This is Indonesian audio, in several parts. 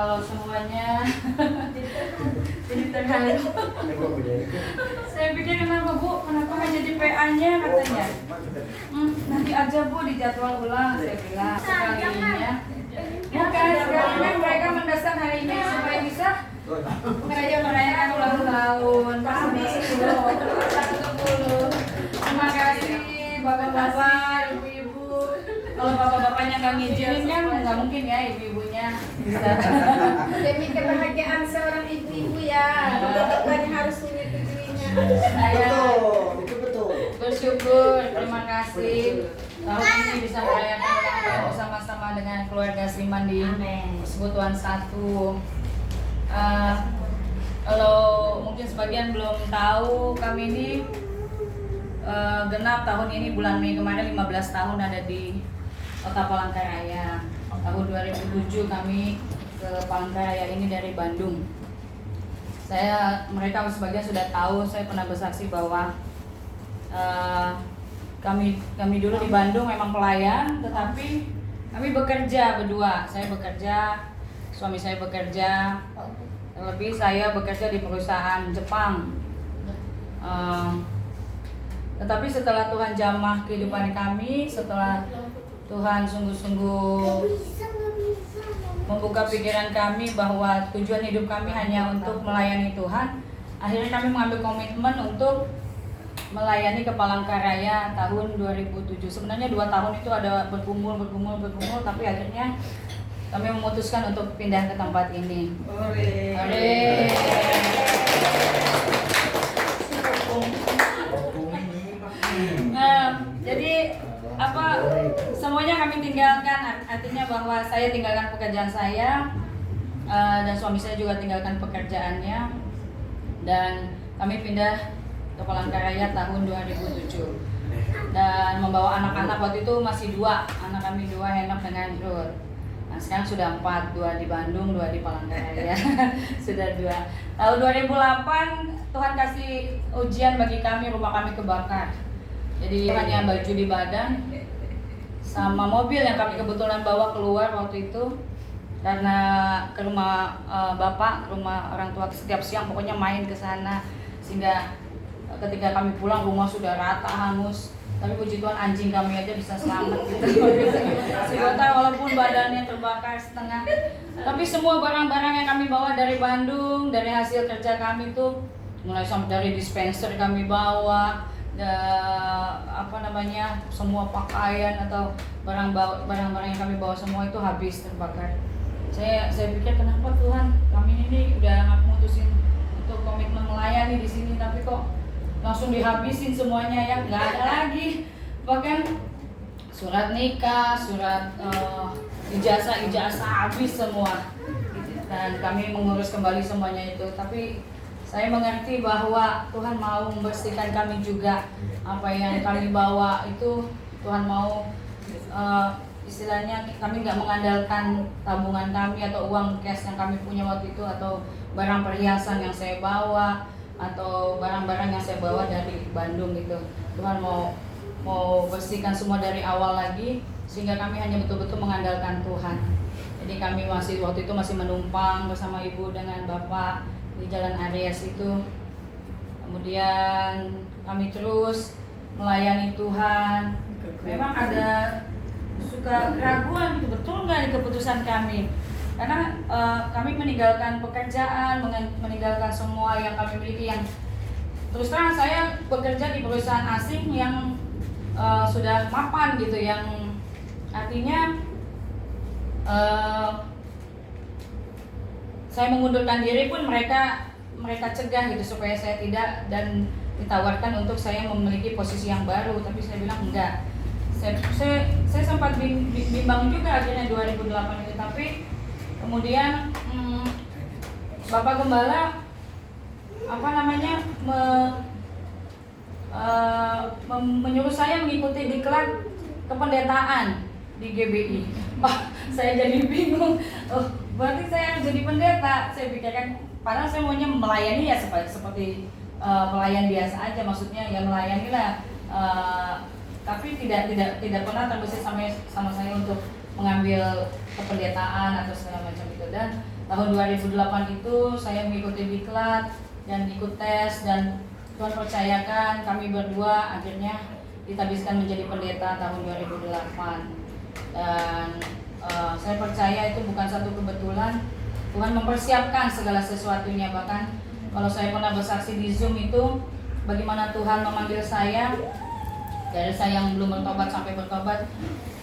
Kalau semuanya jadi terharu. Saya pikir kenapa Bu? Kenapa nggak jadi PA-nya katanya? Nanti aja Bu dijadwal ulang. Saya bilang sekalinya. Bukan sekalinya mereka mendesak hari ini supaya bisa merayakan ulang tahun. Kami 10. Terima kasih bapak-bapak, ibu-ibu. Kalau bapak-bapaknya nggak ngizinin kan nggak mungkin ya ibu-ibunya bisa. Demi kebahagiaan seorang ibu-ibu ya, bukan harus menyetujuinya. Saya Itu betul. bersyukur, terima kasih tahun ini bisa merayakan ulang tahun bersama-sama dengan keluarga Sriman di Persekutuan 1. Kalau mungkin sebagian belum tahu, kami ini genap tahun ini bulan Mei kemarin 15 tahun ada di Kota Palangkaraya. Tahun 2007 kami ke Palangkaraya ini dari Bandung. Mereka sebagian sudah tahu, saya pernah bersaksi bahwa kami dulu di Bandung memang pelayan, tetapi kami bekerja berdua. Saya bekerja, suami saya bekerja, terlebih saya bekerja di perusahaan Jepang. Tetapi setelah Tuhan jamah kehidupan kami, setelah Tuhan sungguh-sungguh membuka pikiran kami bahwa tujuan hidup kami hanya untuk melayani Tuhan, akhirnya kami mengambil komitmen untuk melayani ke Palangkaraya tahun 2007. Sebenarnya 2 tahun itu ada bergumul, tapi akhirnya kami memutuskan untuk pindah ke tempat ini. Jadi semuanya kami tinggalkan, artinya bahwa saya tinggalkan pekerjaan saya dan suami saya juga tinggalkan pekerjaannya, dan kami pindah ke Palangkaraya tahun 2007 dan membawa anak-anak. Waktu itu masih 2 anak kami, 2 Henok dengan Ruth. Nah, sekarang sudah 4, 2 di Bandung, 2 di Palangkaraya. Sudah 2. Tahun 2008 Tuhan kasih ujian bagi kami, rumah kami kebakar. Jadi hanya baju di badan sama mobil yang kami kebetulan bawa keluar waktu itu, karena ke rumah bapak, ke rumah orang tua setiap siang pokoknya main ke sana, sehingga ketika kami pulang rumah sudah rata hangus. Tapi puji Tuhan anjing kami aja bisa selamat gitu. Sebetulnya walaupun badannya terbakar setengah, tapi semua barang-barang yang kami bawa dari Bandung, dari hasil kerja kami tuh, mulai sampai dari dispenser kami bawa, semua pakaian atau barang-barang yang kami bawa semua itu habis terbakar. Saya pikir kenapa Tuhan, kami ini udah mutusin untuk komitmen melayani di sini, tapi kok langsung dihabisin semuanya ya, nggak ada lagi. Bahkan surat nikah, surat ijazah habis semua. Dan kami mengurus kembali semuanya itu. Tapi saya mengerti bahwa Tuhan mau membersihkan kami juga. Apa yang kami bawa itu Tuhan mau, istilahnya kami nggak mengandalkan tabungan kami atau uang cash yang kami punya waktu itu, atau barang perhiasan yang saya bawa, atau barang-barang yang saya bawa dari Bandung gitu. Tuhan mau bersihkan semua dari awal lagi, sehingga kami hanya betul-betul mengandalkan Tuhan. Jadi kami waktu itu masih menumpang bersama ibu dengan bapak di Jalan Aries itu. Kemudian kami terus melayani Tuhan. Memang ada suka keraguan gitu, betul nggak ini keputusan kami? Karena kami meninggalkan pekerjaan, meninggalkan semua yang kami miliki, yang terus terang saya bekerja di perusahaan asing yang sudah mapan gitu, yang artinya saya mengundurkan diri pun mereka cegah gitu supaya saya tidak, dan ditawarkan untuk saya memiliki posisi yang baru, tapi saya bilang enggak. Saya sempat bimbang juga akhirnya 2008 itu, tapi kemudian Bapak Gembala menyuruh saya mengikuti diklat kependetaan di GBI. Saya jadi bingung. Berarti saya harus jadi pendeta. Saya pikirkan, padahal saya maunya melayani ya seperti pelayan biasa aja, maksudnya ya melayani lah. Tapi tidak pernah terbesit sama saya untuk mengambil kependetaan atau segala macam itu. Dan tahun 2008 itu saya mengikuti diklat dan ikut tes, dan Tuhan percayakan kami berdua akhirnya ditabiskan menjadi pendeta tahun 2008. Dan saya percaya itu bukan satu kebetulan. Tuhan mempersiapkan segala sesuatunya. Bahkan kalau saya pernah bersaksi di Zoom itu bagaimana Tuhan memanggil saya dari saya yang belum bertobat sampai bertobat.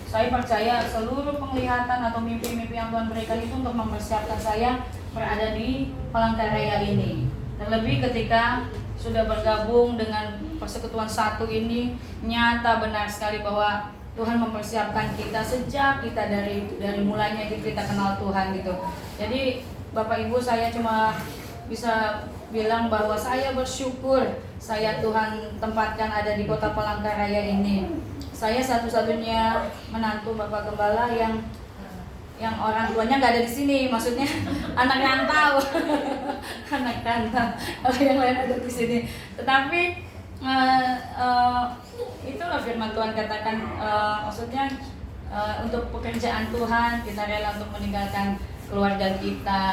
Saya percaya seluruh penglihatan atau mimpi-mimpi yang Tuhan berikan itu untuk mempersiapkan saya berada di Palangkaraya ini. Terlebih ketika sudah bergabung dengan persekutuan satu ini, nyata benar sekali bahwa Tuhan mempersiapkan kita sejak kita dari mulanya kita kenal Tuhan gitu. Jadi Bapak Ibu, saya cuma bisa bilang bahwa saya bersyukur saya Tuhan tempatkan ada di kota Palangkaraya ini. Saya satu-satunya menantu Bapak Gembala yang orang tuanya nggak ada di sini, maksudnya anak rantau, anak rantau. Kalau yang lain ada di sini, tetapi itulah firman Tuhan katakan, maksudnya untuk pekerjaan Tuhan kita rela untuk meninggalkan keluarga kita,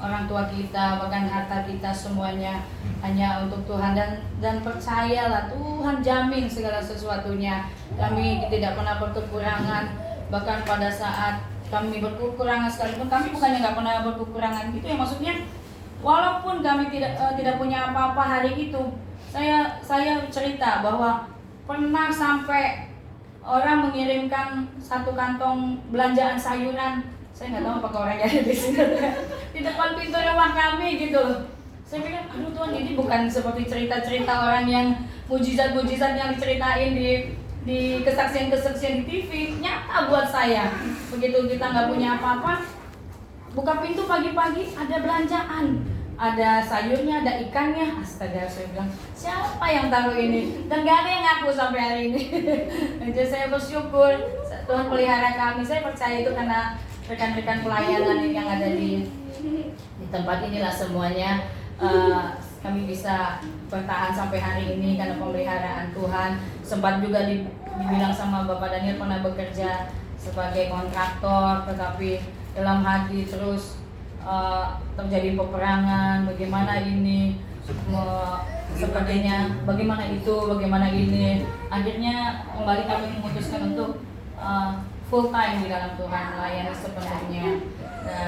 orang tua kita, bahkan harta kita semuanya hanya untuk Tuhan, dan percayalah Tuhan jamin segala sesuatunya. Kami tidak pernah berkekurangan, bahkan pada saat kami berkekurangan sekalipun kami bukannya nggak pernah berkekurangan gitu ya, maksudnya walaupun kami tidak punya apa-apa hari itu, saya cerita bahwa pernah sampai orang mengirimkan satu kantong belanjaan sayuran. Saya nggak tahu apakah orangnya ada di sini di depan pintu rumah kami gitu loh. Saya pikir, aduh Tuhan, ini bukan seperti cerita-cerita orang yang mujizat-mujizat yang diceritain di kesaksian-kesaksian di TV. Nyata buat saya. Begitu kita nggak punya apa-apa, buka pintu pagi-pagi ada belanjaan, ada sayurnya, ada ikannya. Astaga, saya bilang, siapa yang taruh ini? Dan gak ada yang ngaku sampai hari ini. Jadi saya bersyukur Tuhan pelihara kami. Saya percaya itu karena rekan-rekan pelayanan yang ada di tempat inilah semuanya. Kami bisa bertahan sampai hari ini karena pemeliharaan Tuhan. Sempat juga dibilang sama Bapak Daniel pernah bekerja sebagai kontraktor, tetapi dalam hati terus terjadi peperangan, bagaimana ini, sepertinya bagaimana itu, bagaimana ini. Akhirnya kembali kami memutuskan untuk full time di dalam Tuhan, melayani sepenuhnya,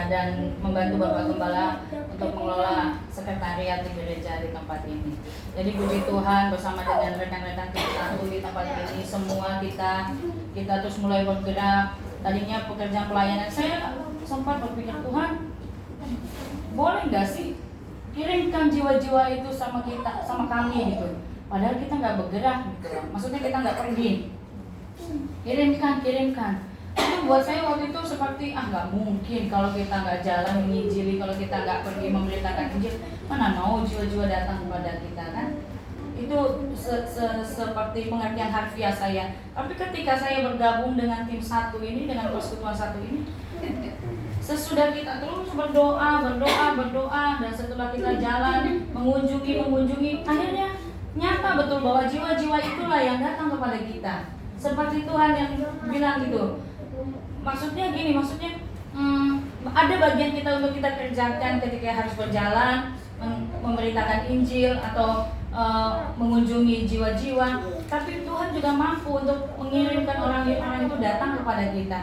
dan membantu Bapak Gembala untuk mengelola sekretariat di gereja di tempat ini. Jadi puji Tuhan, bersama dengan rekan-rekan kita di tempat ini, semua kita terus mulai bergerak. Tadinya pekerjaan pelayanan saya sempat berpikir, Tuhan, boleh nggak sih kirimkan jiwa-jiwa itu sama kita, sama kami gitu. Padahal kita nggak bergerak gitu. Maksudnya kita nggak pergi. Kirimkan. Itu buat saya waktu itu seperti nggak mungkin kalau kita nggak jalan menginjili, kalau kita nggak pergi memberitakan Injil, mana mau jiwa-jiwa datang kepada kita kan? Itu seperti pengertian harfiah saya. Tapi ketika saya bergabung dengan tim satu ini, dengan persekutuan satu ini, sesudah kita terus berdoa, dan setelah kita jalan mengunjungi, akhirnya nyata betul bahwa jiwa-jiwa itulah yang datang kepada kita. Seperti Tuhan yang bilang gitu. Maksudnya ada bagian kita untuk kita kerjakan ketika harus berjalan, memberitakan Injil atau mengunjungi jiwa-jiwa. Tapi Tuhan juga mampu untuk mengirimkan orang-orang itu datang kepada kita.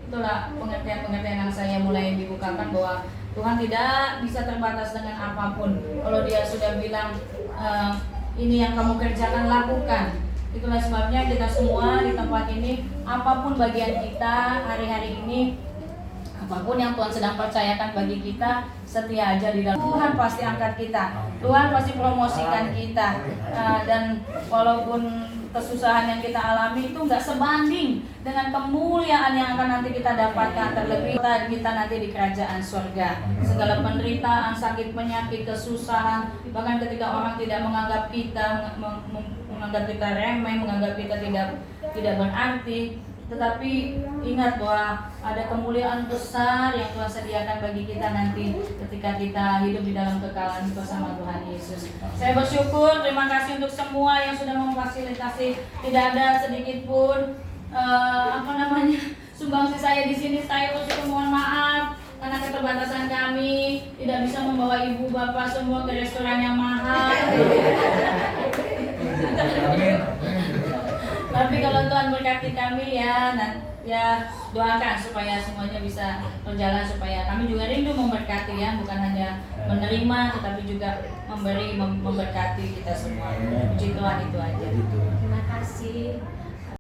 Itulah pengertian yang saya mulai dibukakan bahwa Tuhan tidak bisa terbatas dengan apapun. Kalau Dia sudah bilang ini yang kamu kerjakan, lakukan. Itulah sebabnya kita semua di tempat ini, apapun bagian kita hari-hari ini, apapun yang Tuhan sedang percayakan bagi kita, setia aja di dalam. Tuhan pasti angkat kita, Tuhan pasti promosikan kita, dan walaupun kesusahan yang kita alami itu nggak sebanding dengan kemuliaan yang akan nanti kita dapatkan, terlebih kita nanti di kerajaan surga. Segala penderitaan, sakit, penyakit, kesusahan, bahkan ketika orang tidak menganggap kita, menganggap kita remeh, menganggap kita tidak berarti, tetapi ingat bahwa ada kemuliaan besar yang Tuhan sediakan bagi kita nanti ketika kita hidup di dalam kekalahan bersama Tuhan Yesus. Saya bersyukur, terima kasih untuk semua yang sudah memfasilitasi. Tidak ada sedikit pun sumbangsi saya di sini. Saya bersyukur, mohon maaf karena keterbatasan kami tidak bisa membawa ibu bapak semua ke restoran yang mahal. Tapi kalau Tuhan berkati kami ya, ya doakan supaya semuanya bisa berjalan, supaya kami juga rindu memberkati ya, bukan hanya menerima tetapi juga memberi, memberkati kita semua. Puji Tuhan, itu aja. Terima kasih.